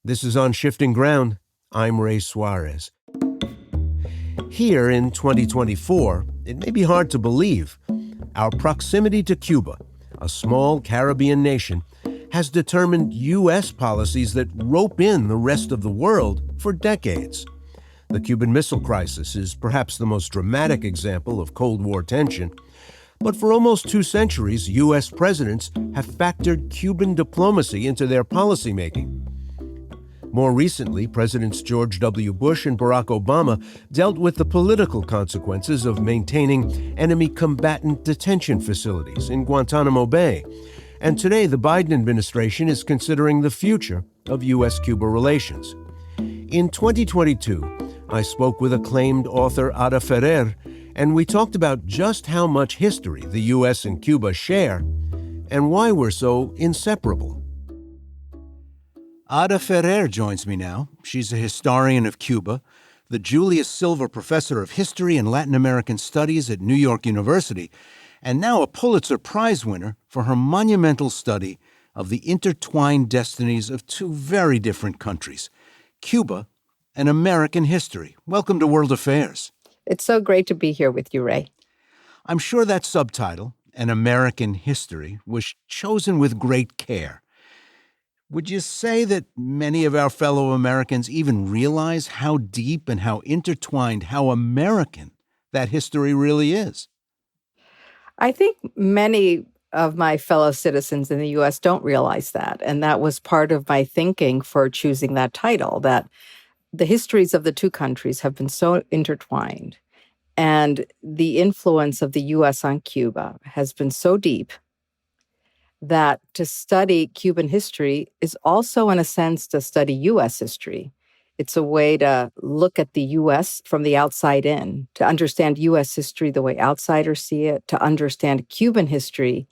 This is On Shifting Ground. I'm Ray Suarez. Here in 2024, it may be hard to believe, our proximity to Cuba, a small Caribbean nation, has determined U.S. policies that rope in the rest of the world for decades. The Cuban Missile Crisis is perhaps the most dramatic example of Cold War tension. But for almost 2 centuries, U.S. presidents have factored Cuban diplomacy into their policymaking. More recently, Presidents George W. Bush and Barack Obama dealt with the political consequences of maintaining enemy combatant detention facilities in Guantanamo Bay. And today, the Biden administration is considering the future of U.S.-Cuba relations. In 2022, I spoke with acclaimed author Ada Ferrer, and we talked about just how much history the U.S. and Cuba share and why we're so inseparable. Ada Ferrer joins me now. She's a historian of Cuba, the Julius Silver Professor of History and Latin American Studies at New York University, and now a Pulitzer-Prize winner for her monumental study of the intertwined destinies of 2 very different countries, Cuba and American history. Welcome to World Affairs. It's so great to be here with you, Ray. I'm sure that subtitle, An American History, was chosen with great care. Would you say that many of our fellow Americans even realize how deep and how intertwined, how American that history really is? I think many of my fellow citizens in the U.S. don't realize that. And that was part of my thinking for choosing that title, that the histories of the 2 countries have been so intertwined. And the influence of the U.S. on Cuba has been so deep that to study Cuban history is also, in a sense, to study U.S. history. It's a way to look at the U.S. from the outside in, to understand U.S. history the way outsiders see it, to understand Cuban history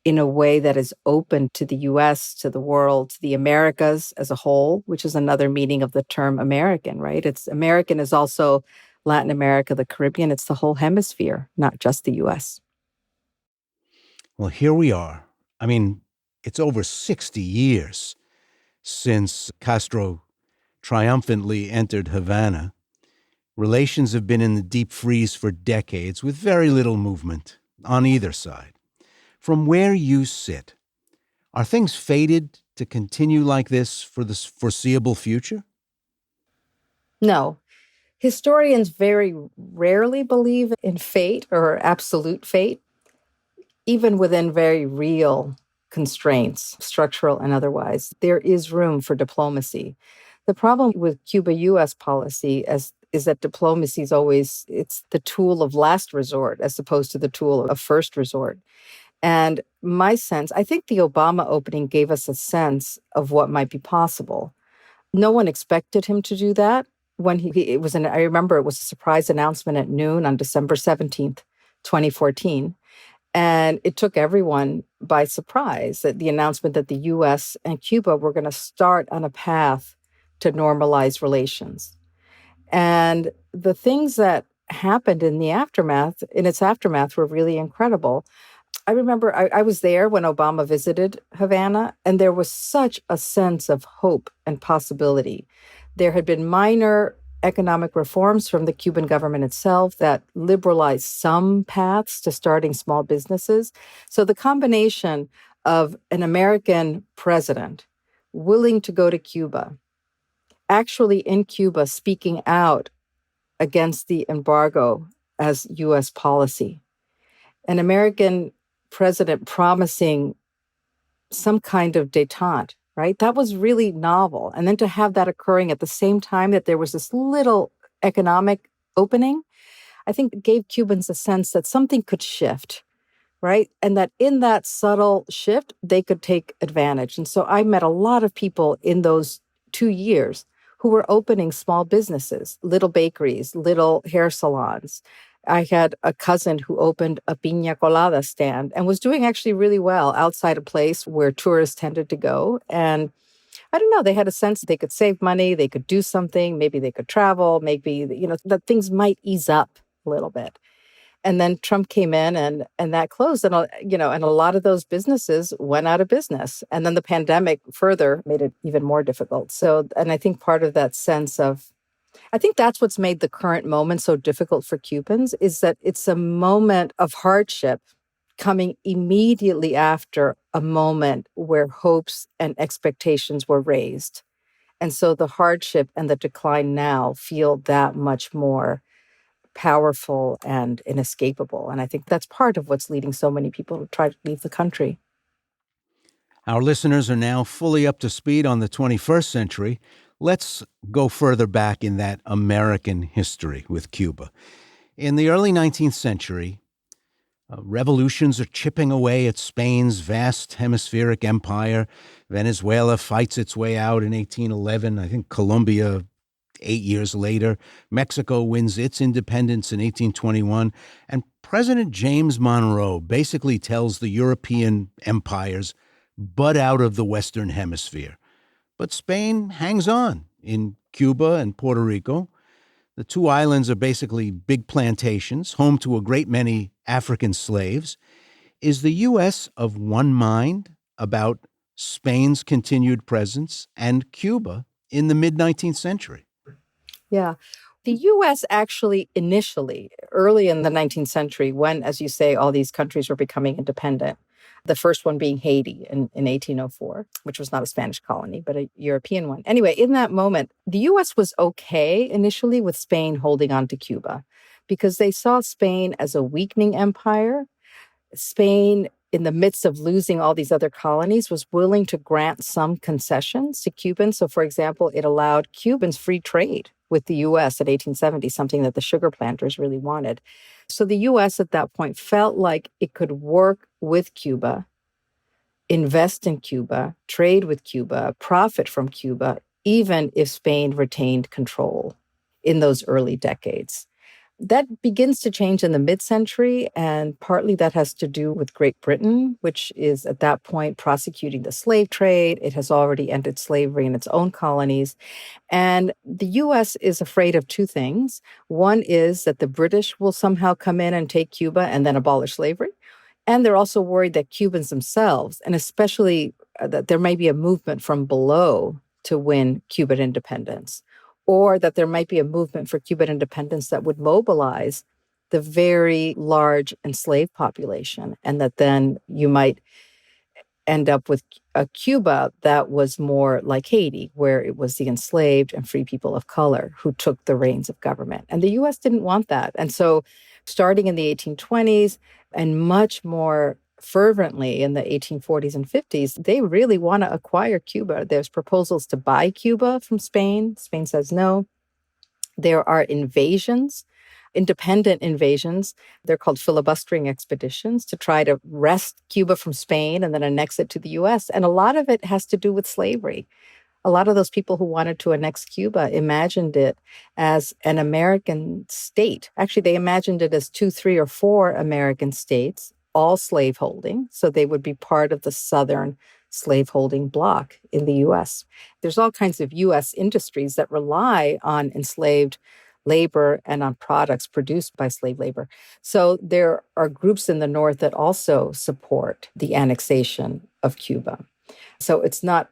in a way that is open to the U.S., to the world, to the Americas as a whole, which is another meaning of the term American, right? It's American is also Latin America, the Caribbean. It's the whole hemisphere, not just the U.S. Well, here we are. I mean, it's over 60 years since Castro triumphantly entered Havana. Relations have been in the deep freeze for decades with very little movement on either side. From where you sit, are things fated to continue like this for the foreseeable future? No. Historians very rarely believe in fate or absolute fate, even within very real constraints, structural and otherwise. There is room for diplomacy. The problem with Cuba-U.S. policy is that diplomacy is always, it's the tool of last resort as opposed to the tool of first resort. And my sense, I think the Obama opening gave us a sense of what might be possible. No one expected him to do that. I remember it was a surprise announcement at noon on December 17th, 2014. And it took everyone by surprise that the announcement that the U.S. and Cuba were going to start on a path to normalize relations. And the things that happened in its aftermath were really incredible. I remember I was there when Obama visited Havana, and there was such a sense of hope and possibility. There had been minor economic reforms from the Cuban government itself that liberalized some paths to starting small businesses. So the combination of an American president willing to go to Cuba, actually in Cuba speaking out against the embargo as U.S. policy, an American president promising some kind of détente, right? That was really novel. And then to have that occurring at the same time that there was this little economic opening, I think gave Cubans a sense that something could shift, right? And that in that subtle shift, they could take advantage. And so I met a lot of people in those 2 years who were opening small businesses, little bakeries, little hair salons. I had a cousin who opened a piña colada stand and was doing actually really well outside a place where tourists tended to go. And I don't know, they had a sense that they could save money, they could do something, maybe they could travel, maybe, that things might ease up a little bit. And then Trump came in and that closed. And, and a lot of those businesses went out of business. And then the pandemic further made it even more difficult. So, and I think part of that sense of, I think that's what's made the current moment so difficult for Cubans is that it's a moment of hardship coming immediately after a moment where hopes and expectations were raised. And so the hardship and the decline now feel that much more powerful and inescapable. And I think that's part of what's leading so many people to try to leave the country. Our listeners are now fully up to speed on the 21st century. Let's go further back in that American history with Cuba. In the early 19th century, revolutions are chipping away at Spain's vast hemispheric empire. Venezuela fights its way out in 1811. I think Colombia 8 years later. Mexico wins its independence in 1821. And President James Monroe basically tells the European empires, butt out of the Western Hemisphere. But Spain hangs on in Cuba and Puerto Rico. The two islands are basically big plantations, home to a great many African slaves. Is the U.S. of one mind about Spain's continued presence and Cuba in the mid-19th century? Yeah. The U.S. actually initially, early in the 19th century, when, as you say, all these countries were becoming independent, the first one being Haiti in 1804, which was not a Spanish colony, but a European one. Anyway, in that moment, the U.S. was okay initially with Spain holding on to Cuba because they saw Spain as a weakening empire. Spain, in the midst of losing all these other colonies, was willing to grant some concessions to Cubans. So, for example, it allowed Cubans free trade with the U.S. in 1870, something that the sugar planters really wanted. So the U.S. at that point felt like it could work with Cuba, invest in Cuba, trade with Cuba, profit from Cuba, even if Spain retained control in those early decades. That begins to change in the mid-century, and partly that has to do with Great Britain, which is at that point prosecuting the slave trade. It has already ended slavery in its own colonies. And the U.S. is afraid of two things. One is that the British will somehow come in and take Cuba and then abolish slavery. And they're also worried that Cubans themselves, and especially that there may be a movement from below to win Cuban independence, or that there might be a movement for Cuban independence that would mobilize the very large enslaved population, and that then you might end up with a Cuba that was more like Haiti, where it was the enslaved and free people of color who took the reins of government. And the U.S. didn't want that. And so starting in the 1820s and much more fervently in the 1840s and 50s, they really want to acquire Cuba. There's proposals to buy Cuba from Spain. Spain says no. There are invasions, independent invasions. They're called filibustering expeditions to try to wrest Cuba from Spain and then annex it to the U.S. And a lot of it has to do with slavery. A lot of those people who wanted to annex Cuba imagined it as an American state. Actually, they imagined it as 2, 3, or 4 American states, all slaveholding. So they would be part of the Southern slaveholding bloc in the U.S. There's all kinds of U.S. industries that rely on enslaved labor and on products produced by slave labor. So there are groups in the North that also support the annexation of Cuba. So it's not,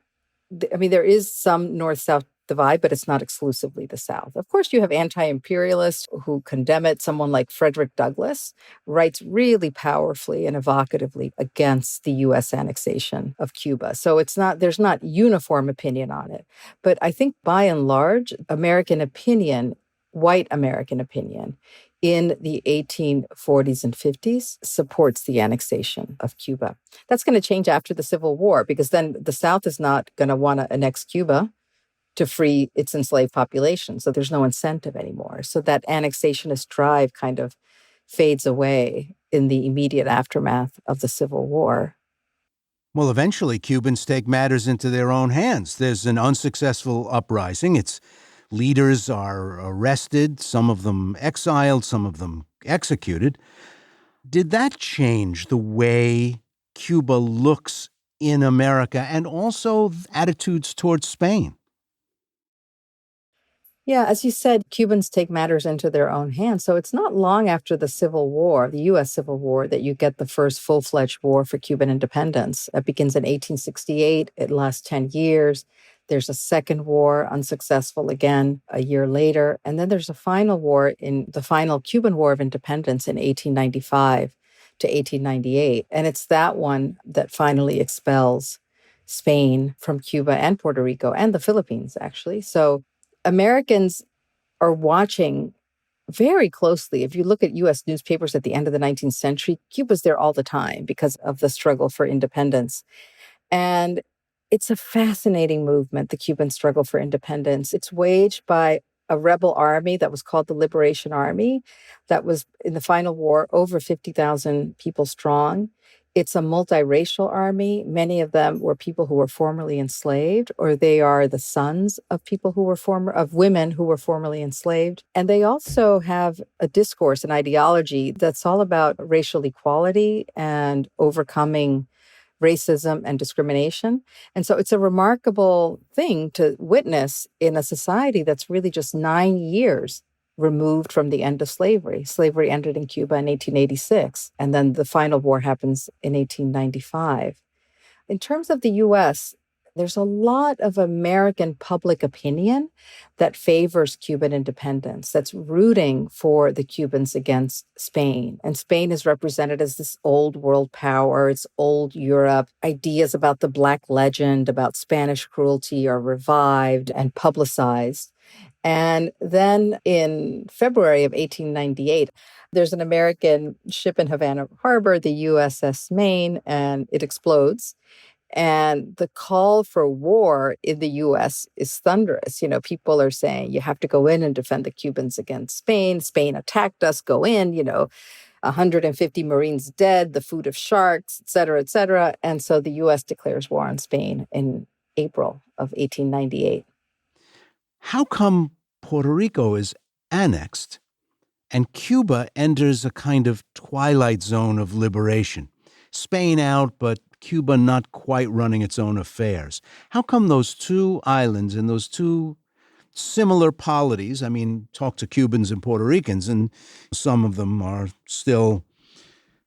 there is some North-South divide, but it's not exclusively the South. Of course, you have anti-imperialists who condemn it. Someone like Frederick Douglass writes really powerfully and evocatively against the U.S. annexation of Cuba. So there's not uniform opinion on it. But I think by and large, American opinion, white American opinion, in the 1840s and 50s supports the annexation of Cuba. That's going to change after the Civil War, because then the South is not going to want to annex Cuba to free its enslaved population. So there's no incentive anymore. So that annexationist drive kind of fades away in the immediate aftermath of the Civil War. Well, eventually Cubans take matters into their own hands. There's an unsuccessful uprising. Its leaders are arrested, some of them exiled, some of them executed. Did that change the way Cuba looks in America and also attitudes towards Spain? Yeah, as you said, Cubans take matters into their own hands. So it's not long after the Civil War, the US Civil War, that you get the first full-fledged war for Cuban independence. It begins in 1868. It lasts 10 years. There's a second war, unsuccessful again a year later. And then there's a final war in the final Cuban War of Independence in 1895 to 1898. And it's that one that finally expels Spain from Cuba and Puerto Rico and the Philippines, actually. So Americans are watching very closely. If you look at US newspapers at the end of the 19th century, Cuba's there all the time because of the struggle for independence. And it's a fascinating movement, the Cuban struggle for independence. It's waged by a rebel army that was called the Liberation Army, that was in the final war over 50,000 people strong. It's a multiracial army. Many of them were people who were formerly enslaved, or they are the sons of people who were of women who were formerly enslaved. And they also have a discourse, an ideology that's all about racial equality and overcoming racism and discrimination. And so it's a remarkable thing to witness in a society that's really just 9 years removed from the end of slavery. Slavery ended in Cuba in 1886, and then the final war happens in 1895. In terms of the US, there's a lot of American public opinion that favors Cuban independence, that's rooting for the Cubans against Spain. And Spain is represented as this old world power, it's old Europe. Ideas about the Black legend, about Spanish cruelty are revived and publicized. And then in February of 1898, there's an American ship in Havana Harbor, the USS Maine, and it explodes. And the call for war in the US is thunderous. You know, people are saying you have to go in and defend the Cubans against Spain. Spain attacked us, go in, 150 Marines dead, the food of sharks, et cetera, et cetera. And so the US declares war on Spain in April of 1898. How come Puerto Rico is annexed and Cuba enters a kind of twilight zone of liberation? Spain out, but Cuba not quite running its own affairs. How come those two islands and those two similar polities, I mean, talk to Cubans and Puerto Ricans, and some of them are still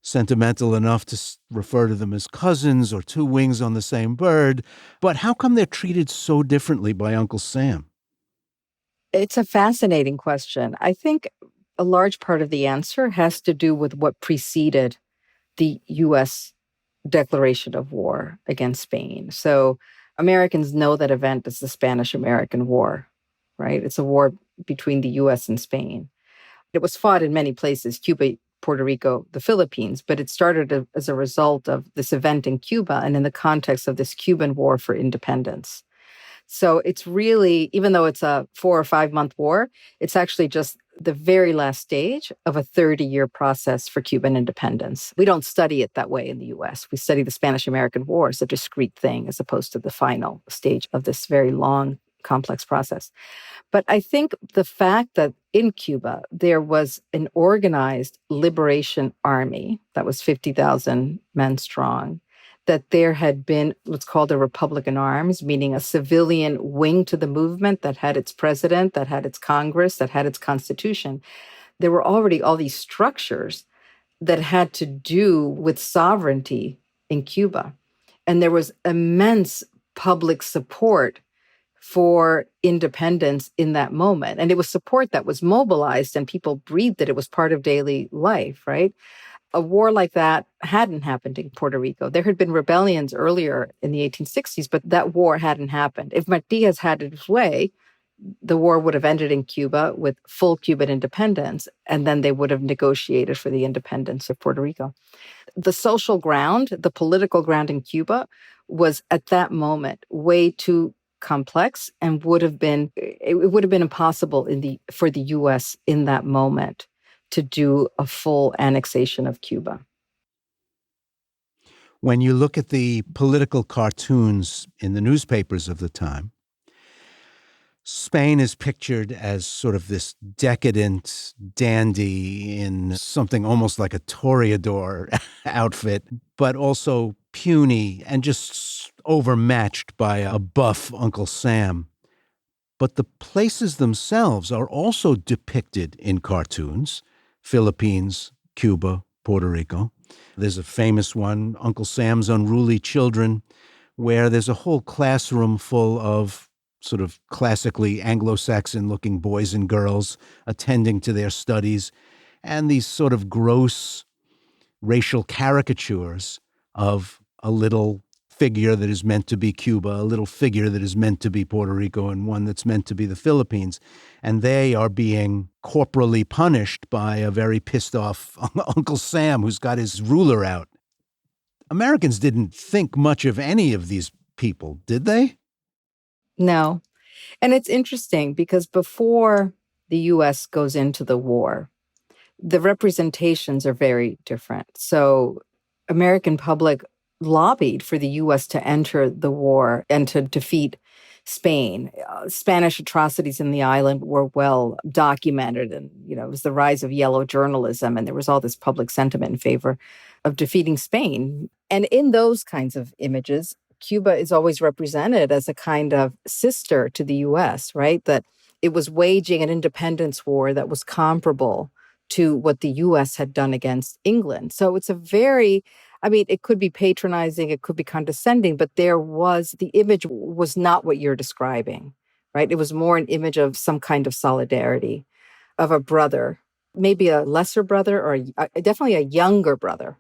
sentimental enough to refer to them as cousins or two wings on the same bird, but how come they're treated so differently by Uncle Sam? It's a fascinating question. I think a large part of the answer has to do with what preceded the US declaration of war against Spain. So Americans know that event as the Spanish-American War, right? It's a war between the US and Spain. It was fought in many places, Cuba, Puerto Rico, the Philippines, but it started as a result of this event in Cuba and in the context of this Cuban War for independence. So it's really, even though it's a 4 or 5 month war, it's actually just the very last stage of a 30-year process for Cuban independence. We don't study it that way in the US. We study the Spanish-American War as a discrete thing as opposed to the final stage of this very long, complex process. But I think the fact that in Cuba, there was an organized liberation army that was 50,000 men strong, that there had been what's called a Republican arms, meaning a civilian wing to the movement that had its president, that had its Congress, that had its constitution. There were already all these structures that had to do with sovereignty in Cuba. And there was immense public support for independence in that moment. And it was support that was mobilized and people breathed it. It was part of daily life, right? A war like that hadn't happened in Puerto Rico. There had been rebellions earlier in the 1860s, but that war hadn't happened. If Matias had it his way, the war would have ended in Cuba with full Cuban independence, and then they would have negotiated for the independence of Puerto Rico. The social ground, the political ground in Cuba was at that moment way too complex and would have been impossible for the US in that moment to do a full annexation of Cuba. When you look at the political cartoons in the newspapers of the time, Spain is pictured as sort of this decadent dandy in something almost like a toreador outfit, but also puny and just overmatched by a buff Uncle Sam. But the places themselves are also depicted in cartoons: Philippines, Cuba, Puerto Rico. There's a famous one, Uncle Sam's Unruly Children, where there's a whole classroom full of sort of classically Anglo-Saxon-looking boys and girls attending to their studies, and these sort of gross racial caricatures of a little figure that is meant to be Cuba, a little figure that is meant to be Puerto Rico, and one that's meant to be the Philippines. And they are being corporally punished by a very pissed off Uncle Sam who's got his ruler out. Americans didn't think much of any of these people, did they? No. And it's interesting because before the U.S. goes into the war, the representations are very different. So American public lobbied for the U.S. to enter the war and to defeat Spain. Spanish atrocities in the island were well documented. And, it was the rise of yellow journalism. And there was all this public sentiment in favor of defeating Spain. And in those kinds of images, Cuba is always represented as a kind of sister to the U.S., right? That it was waging an independence war that was comparable to what the U.S. had done against England. So it's it could be patronizing, it could be condescending, but the image was not what you're describing, right? It was more an image of some kind of solidarity, of a brother, maybe a lesser brother or definitely a younger brother,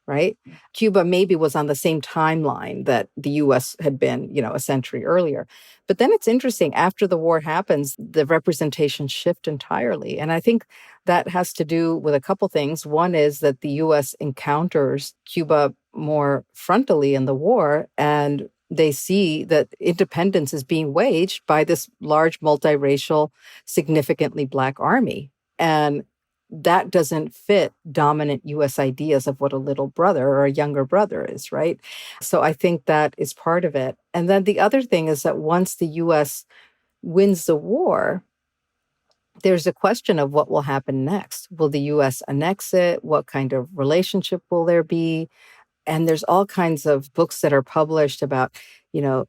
right? Cuba maybe was on the same timeline that the U.S. had been, a century earlier. But then it's interesting, after the war happens, the representations shift entirely. And I think that has to do with a couple things. One is that the U.S. encounters Cuba more frontally in the war, and they see that independence is being waged by this large, multiracial, significantly Black army. And that doesn't fit dominant U.S. ideas of what a little brother or a younger brother is, right? So I think that is part of it. And then the other thing is that once the U.S. wins the war, there's a question of what will happen next. Will the U.S. annex it? What kind of relationship will there be? And there's all kinds of books that are published about,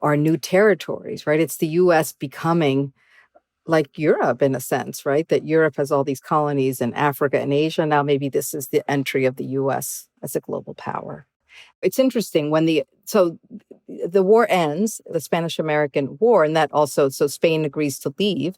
our new territories, right? It's the U.S. becoming like Europe in a sense, right? That Europe has all these colonies in Africa and Asia. Now maybe this is the entry of the U.S. as a global power. It's interesting so the war ends, the Spanish-American War, and that also, so Spain agrees to leave.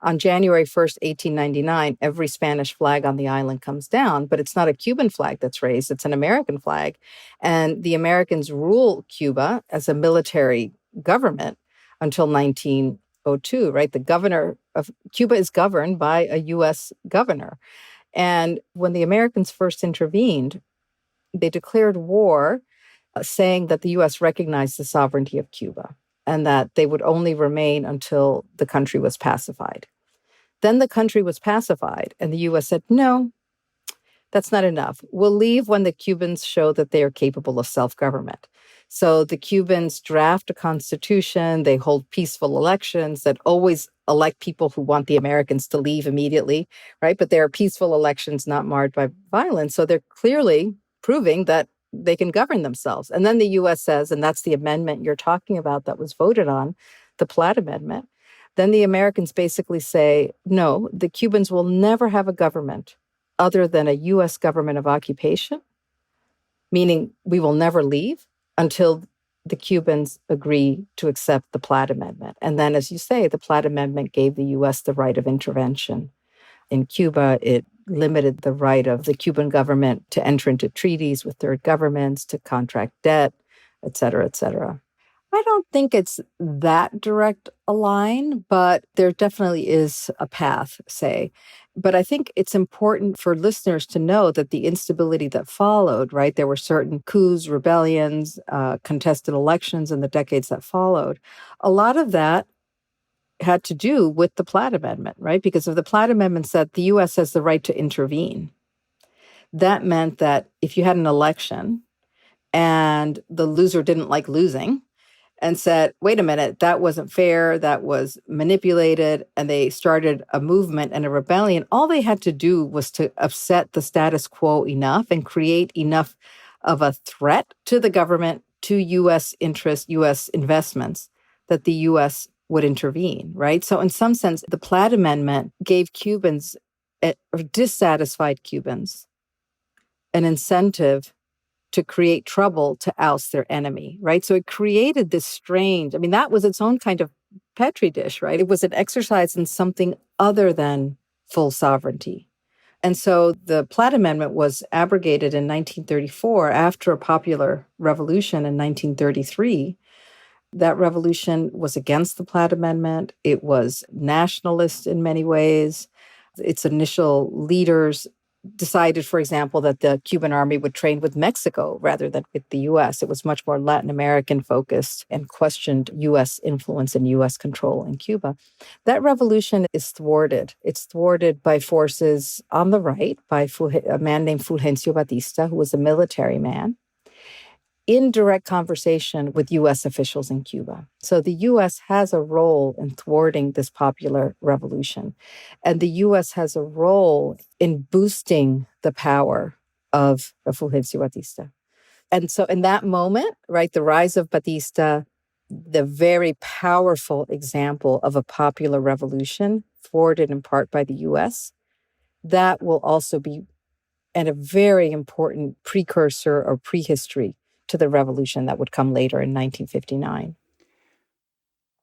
On January 1st, 1899, every Spanish flag on the island comes down, but it's not a Cuban flag that's raised, it's an American flag. And the Americans rule Cuba as a military government until 1902, right? The governor of Cuba is governed by a U.S. governor. And when the Americans first intervened, they declared war, saying that the U.S. recognized the sovereignty of Cuba and that they would only remain until the country was pacified. Then the country was pacified, and the U.S. said, no, that's not enough. We'll leave when the Cubans show that they are capable of self-government. So the Cubans draft a constitution, they hold peaceful elections that always elect people who want the Americans to leave immediately, right? But they are peaceful elections not marred by violence. So they're clearly proving that they can govern themselves. And then the U.S. says, and that's the amendment you're talking about that was voted on, the Platt Amendment. Then the Americans basically say, no, the Cubans will never have a government other than a U.S. government of occupation, meaning we will never leave until the Cubans agree to accept the Platt Amendment. And then, as you say, the Platt Amendment gave the U.S. the right of intervention. In Cuba, it limited the right of the Cuban government to enter into treaties with third governments, to contract debt, et cetera, et cetera. I don't think it's that direct a line, but there definitely is a path, say. But I think it's important for listeners to know that the instability that followed, right? There were certain coups, rebellions, contested elections in the decades that followed. A lot of that had to do with the Platt Amendment, right? Because if the Platt Amendment said the U.S. has the right to intervene, that meant that if you had an election and the loser didn't like losing and said, wait a minute, that wasn't fair, that was manipulated, and they started a movement and a rebellion, all they had to do was to upset the status quo enough and create enough of a threat to the government, to U.S. interests, U.S. investments, that the U.S. would intervene, right? So in some sense, the Platt Amendment gave Cubans, or dissatisfied Cubans, an incentive to create trouble to oust their enemy, right? So it created this strange, that was its own kind of petri dish, right? It was an exercise in something other than full sovereignty. And so the Platt Amendment was abrogated in 1934 after a popular revolution in 1933. That revolution was against the Platt Amendment. It was nationalist in many ways. Its initial leaders decided, for example, that the Cuban army would train with Mexico rather than with the U.S. It was much more Latin American focused and questioned U.S. influence and U.S. control in Cuba. That revolution is thwarted. It's thwarted by forces on the right, by a man named Fulgencio Batista, who was a military man, in direct conversation with U.S. officials in Cuba. So the U.S. has a role in thwarting this popular revolution. And the U.S. has a role in boosting the power of Fulgencio Batista. And so in that moment, right, the rise of Batista, the very powerful example of a popular revolution thwarted in part by the U.S., that will also be a very important precursor or prehistory to the revolution that would come later in 1959.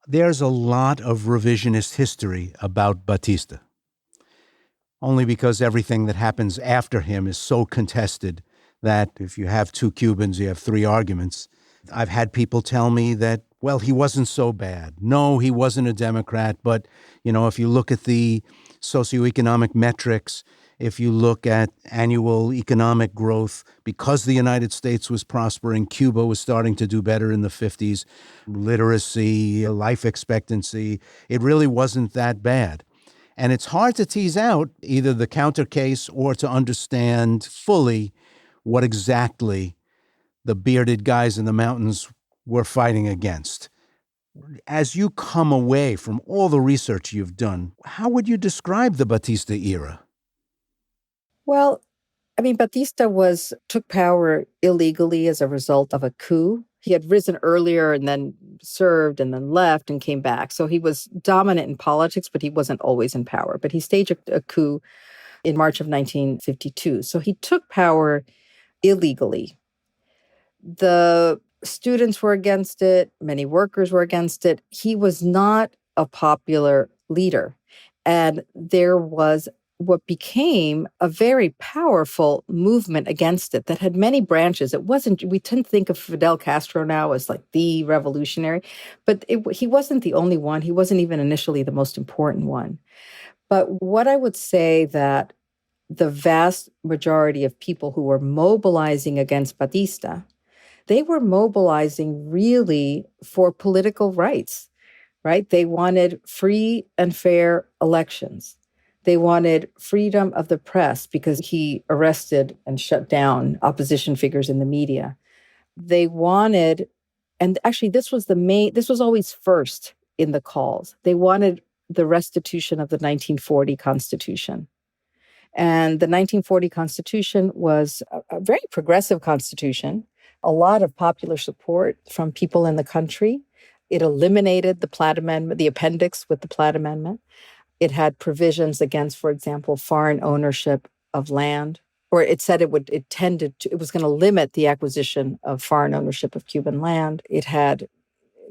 There's a lot of revisionist history about Batista, only because everything that happens after him is so contested that if you have two Cubans, you have three arguments. I've had people tell me that, well, he wasn't so bad. No, he wasn't a Democrat, but, if you look at the socioeconomic metrics, if you look at annual economic growth, because the United States was prospering, Cuba was starting to do better in the 50s, literacy, life expectancy, it really wasn't that bad. And it's hard to tease out either the counter case or to understand fully what exactly the bearded guys in the mountains were fighting against. As you come away from all the research you've done, how would you describe the Batista era? Well, Batista took power illegally as a result of a coup. He had risen earlier and then served and then left and came back. So he was dominant in politics, but he wasn't always in power. But he staged a coup in March of 1952. So he took power illegally. The students were against it. Many workers were against it. He was not a popular leader. And there was what became a very powerful movement against it that had many branches. We tend to think of Fidel Castro now as like the revolutionary, but he wasn't the only one. He wasn't even initially the most important one. But what I would say that the vast majority of people who were mobilizing against Batista, they were mobilizing really for political rights, right? They wanted free and fair elections. They wanted freedom of the press because he arrested and shut down opposition figures in the media. They wanted, and actually this was always first in the calls. They wanted the restitution of the 1940 Constitution. And the 1940 Constitution was a very progressive constitution, a lot of popular support from people in the country. It eliminated the Platt Amendment, the appendix with the Platt Amendment. It had provisions against, for example, foreign ownership of land, or it said it was going to limit the acquisition of foreign ownership of Cuban land. It had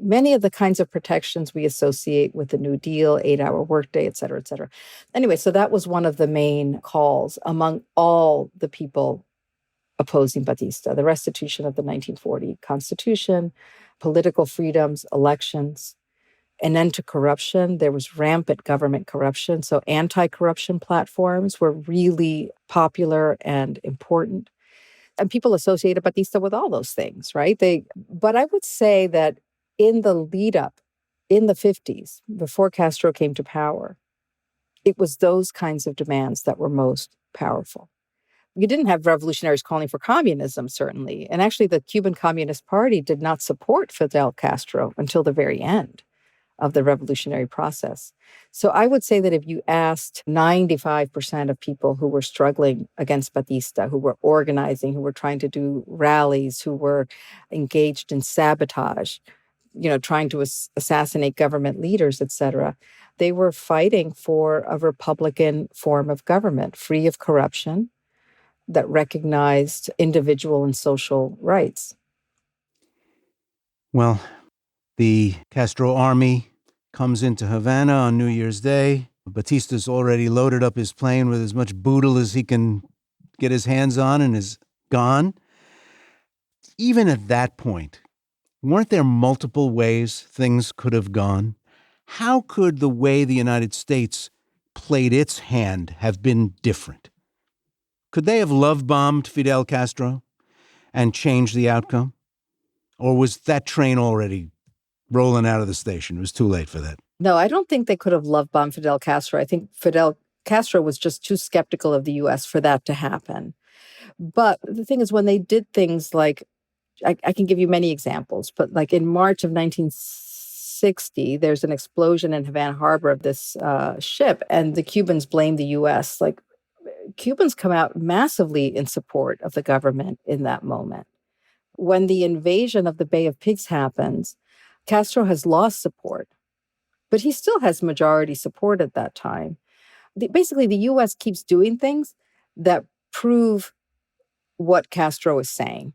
many of the kinds of protections we associate with the New Deal, 8-hour workday, et cetera, et cetera. Anyway, so that was one of the main calls among all the people opposing Batista, the restitution of the 1940 Constitution, political freedoms, elections, an end to corruption. There was rampant government corruption. So anti-corruption platforms were really popular and important. And people associated Batista with all those things, right? But I would say that in the lead up, in the 50s, before Castro came to power, it was those kinds of demands that were most powerful. You didn't have revolutionaries calling for communism, certainly. And actually, the Cuban Communist Party did not support Fidel Castro until the very end of the revolutionary process. So I would say that if you asked 95% of people who were struggling against Batista, who were organizing, who were trying to do rallies, who were engaged in sabotage, trying to assassinate government leaders, etc. They were fighting for a Republican form of government, free of corruption, that recognized individual and social rights. Well, the Castro army comes into Havana on New Year's Day. Batista's already loaded up his plane with as much boodle as he can get his hands on and is gone. Even at that point, weren't there multiple ways things could have gone? How could the way the United States played its hand have been different? Could they have love-bombed Fidel Castro and changed the outcome? Or was that train already rolling out of the station? It was too late for that. No, I don't think they could have love-bombed Fidel Castro. I think Fidel Castro was just too skeptical of the U.S. for that to happen. But the thing is, when they did things like, I can give you many examples, but like in March of 1960, there's an explosion in Havana Harbor of this ship, and the Cubans blame the U.S. Like, Cubans come out massively in support of the government in that moment. When the invasion of the Bay of Pigs happens, Castro has lost support, but he still has majority support at that time. Basically, the U.S. keeps doing things that prove what Castro is saying.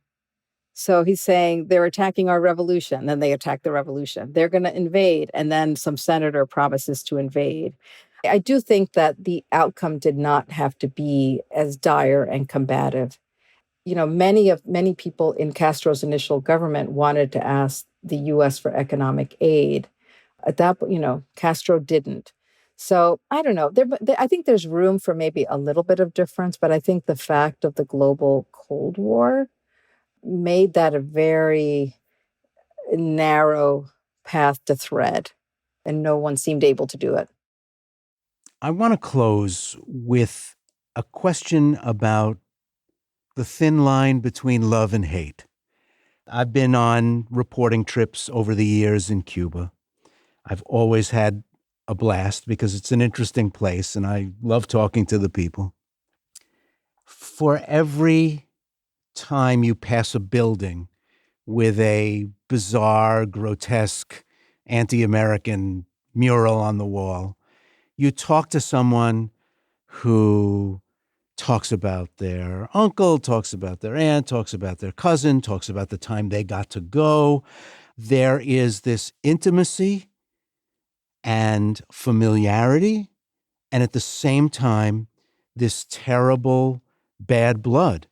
So he's saying they're attacking our revolution, then they attack the revolution. They're going to invade, and then some senator promises to invade. I do think that the outcome did not have to be as dire and combative. Many people in Castro's initial government wanted to ask the U.S. for economic aid. At that point, Castro didn't. So I don't know. I think there's room for maybe a little bit of difference, but I think the fact of the global Cold War made that a very narrow path to thread, and no one seemed able to do it. I want to close with a question about the thin line between love and hate. I've been on reporting trips over the years in Cuba. I've always had a blast because it's an interesting place and I love talking to the people. For every time you pass a building with a bizarre, grotesque, anti-American mural on the wall, you talk to someone who talks about their uncle, talks about their aunt, talks about their cousin, talks about the time they got to go. There is this intimacy and familiarity, and at the same time, this terrible bad blood.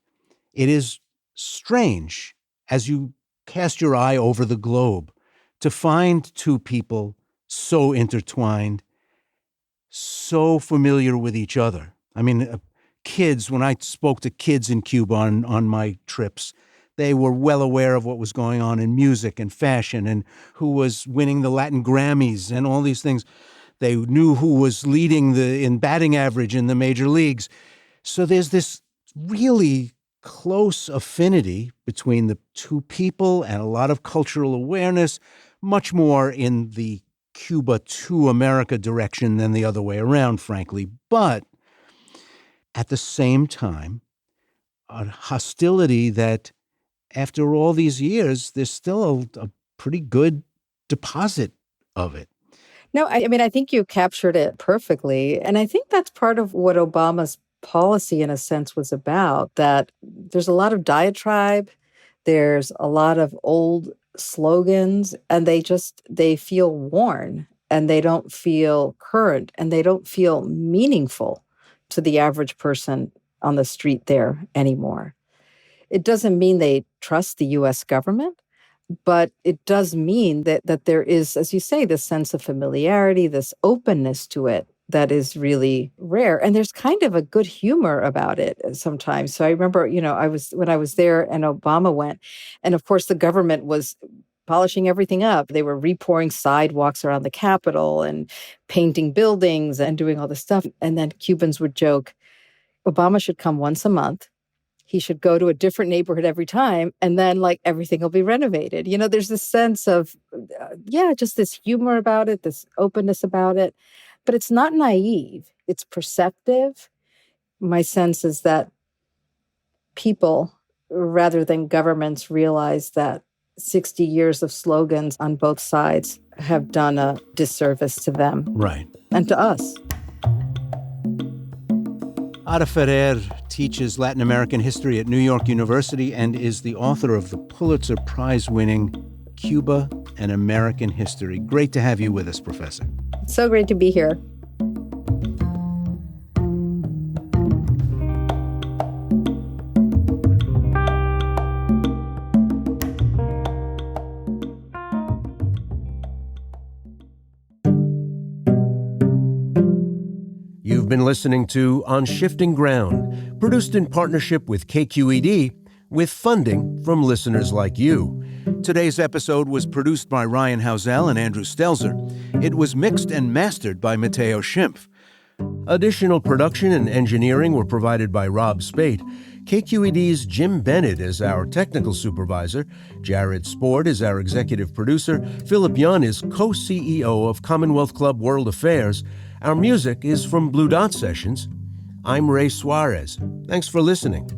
It is strange, as you cast your eye over the globe, to find two people so intertwined, so familiar with each other. I mean, kids, when I spoke to kids in Cuba on my trips, they were well aware of what was going on in music and fashion and who was winning the Latin Grammys and all these things. They knew who was leading in batting average in the major leagues. So there's this really close affinity between the two people and a lot of cultural awareness, much more in the Cuba to America direction than the other way around, frankly. But at the same time, a hostility that after all these years, there's still a pretty good deposit of it. No, I mean, I think you captured it perfectly. And I think that's part of what Obama's policy, in a sense, was about, that there's a lot of diatribe, there's a lot of old slogans, and they feel worn, and they don't feel current, and they don't feel meaningful to the average person on the street there anymore. It doesn't mean they trust the U.S. government, but it does mean that there is, as you say, this sense of familiarity, this openness to it that is really rare. And there's kind of a good humor about it sometimes. So I remember, when I was there and Obama went, and of course the government was polishing everything up. They were repouring sidewalks around the Capitol and painting buildings and doing all this stuff. And then Cubans would joke, Obama should come once a month. He should go to a different neighborhood every time, and then everything will be renovated. There's this sense of, just this humor about it, this openness about it. But it's not naive. It's perceptive. My sense is that people, rather than governments, realize that 60 years of slogans on both sides have done a disservice to them. Right. And to us. Ada Ferrer teaches Latin American history at New York University and is the author of the Pulitzer-Prize-winning Cuba and American History. Great to have you with us, Professor. It's so great to be here. You've been listening to On Shifting Ground, produced in partnership with KQED, with funding from listeners like you. Today's episode was produced by Ryan Housel and Andrew Stelzer. It was mixed and mastered by Matteo Schimpf. Additional production and engineering were provided by Rob Spate. KQED's Jim Bennett is our technical supervisor. Jared Sport is our executive producer. Philip Yun is co-CEO of Commonwealth Club World Affairs. Our music is from Blue Dot Sessions. I'm Ray Suarez. Thanks for listening.